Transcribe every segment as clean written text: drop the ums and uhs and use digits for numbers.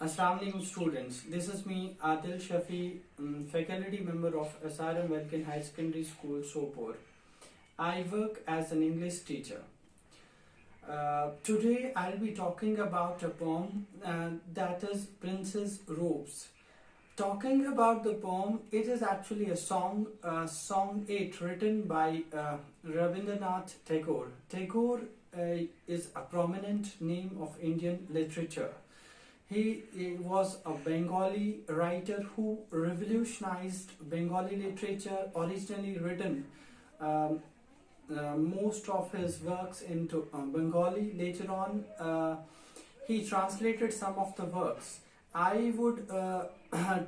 Assalamu alaikum students. This is me, Adil Shafi, faculty member of SRM Welkin High Secondary School, Sopor. I work as an English teacher. Today I'll be talking about a poem that is Princess Robes. Talking about the poem, it is actually a song, Song 8, written by Rabindranath Tagore. Tagore is a prominent name of Indian literature. He was a Bengali writer who revolutionized Bengali literature, originally written most of his works into Bengali. Later on, he translated some of the works. I would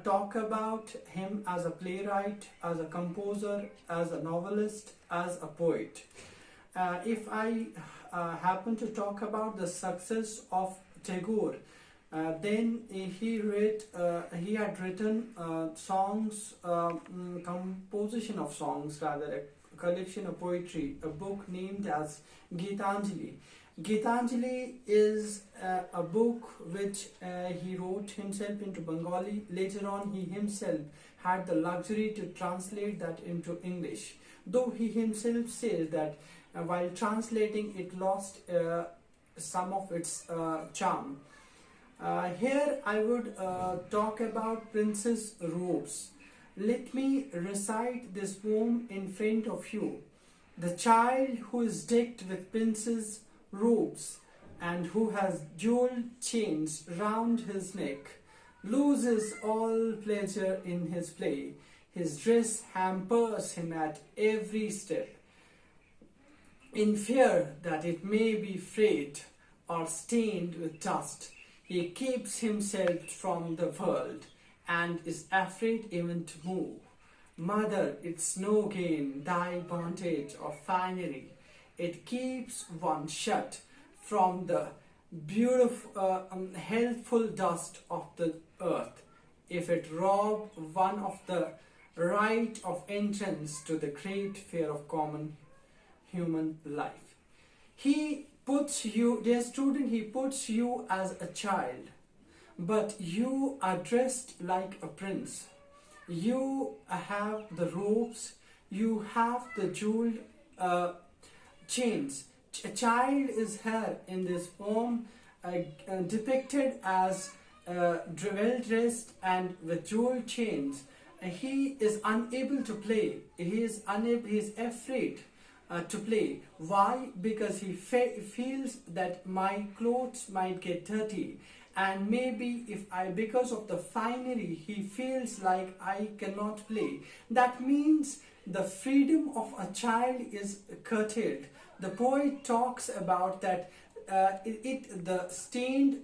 talk about him as a playwright, as a composer, as a novelist, as a poet. If I happen to talk about the success of Tagore, then he had written songs, composition of songs rather, a collection of poetry, a book named as Gitanjali. Gitanjali is a book which he wrote himself into Bengali. Later on, he himself had the luxury to translate that into English. Though he himself says that while translating, it lost some of its charm. Here I would talk about Princess Robes. Let me recite this poem in front of you. The child who is decked with princess robes and who has jeweled chains round his neck loses all pleasure in his play. His dress hampers him at every step. In fear that it may be frayed or stained with dust, he keeps himself from the world and is afraid even to move. Mother, it's no gain, thy bondage of finery. It keeps one shut from the beautiful, healthful dust of the earth. If it rob one of the right of entrance to the great fair of common human life. He puts you, dear student, he puts you as a child, but you are dressed like a prince. You have the robes, you have the jeweled chains. A child is here in this poem depicted as well dressed and with jeweled chains. He is unable to play. He is afraid to play. Why? Because he feels that my clothes might get dirty, and maybe because of the finery, he feels like I cannot play. That means the freedom of a child is curtailed. The poet talks about that the stained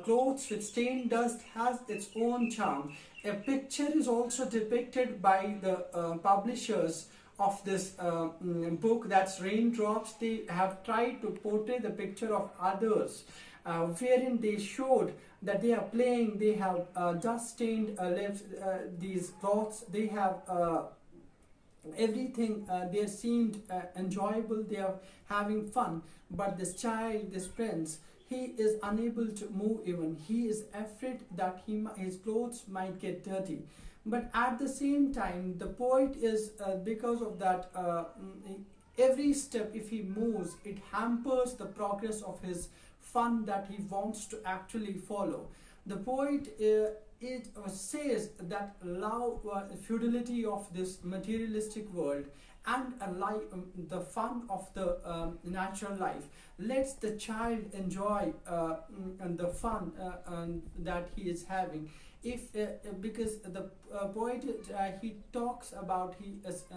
clothes with stained dust has its own charm. A picture is also depicted by the publishers of this book, that's Raindrops. They have tried to portray the picture of others, wherein they showed that they are playing, they have dust stained lips, these cloths, they have everything, they seemed enjoyable, they are having fun. But this child, this prince, he is unable to move even. He is afraid that his clothes might get dirty. But at the same time, the poet is, because of that, every step, if he moves, it hampers the progress of his fun that he wants to actually follow. The poet says that love, futility of this materialistic world, and the fun of the natural life lets the child enjoy the fun that he is having. Because the poet, he talks about, he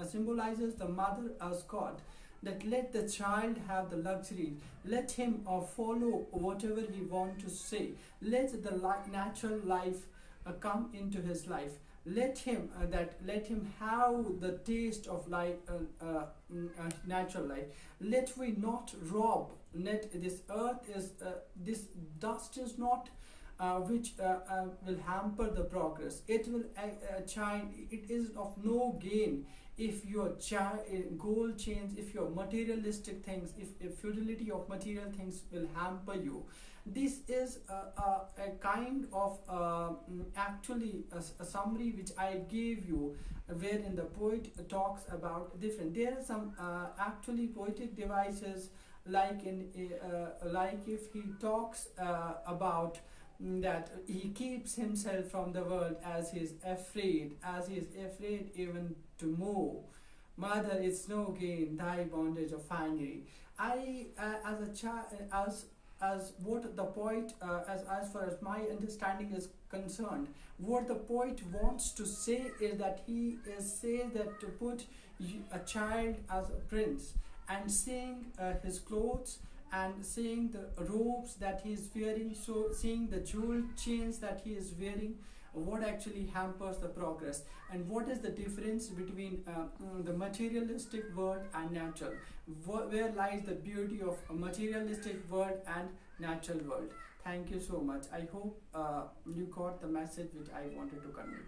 symbolizes the mother as God, that let the child have the luxury, let him follow whatever he wants to say, let the natural life come into his life, let him have the taste of life, natural life. Let we not rob, this earth is, this dust is not which will hamper the progress. It will it is of no gain if your gold chains, if your materialistic things, if futility of material things will hamper you. This is a kind of actually a summary which I gave you, wherein the poet talks about different. There are some actually poetic devices, like like if he talks about that he keeps himself from the world as he is afraid, even to move. Mother, it's no gain, thy bondage of finery. I, as a child, as what the poet, as far as my understanding is concerned, what the poet wants to say is that he is says that to put a child as a prince, and seeing his clothes, and seeing the robes that he is wearing, so seeing the jewel chains that he is wearing, what actually hampers the progress, and what is the difference between the materialistic world and natural, where lies the beauty of a materialistic world and natural world. Thank you so much. I hope you got the message which I wanted to convey.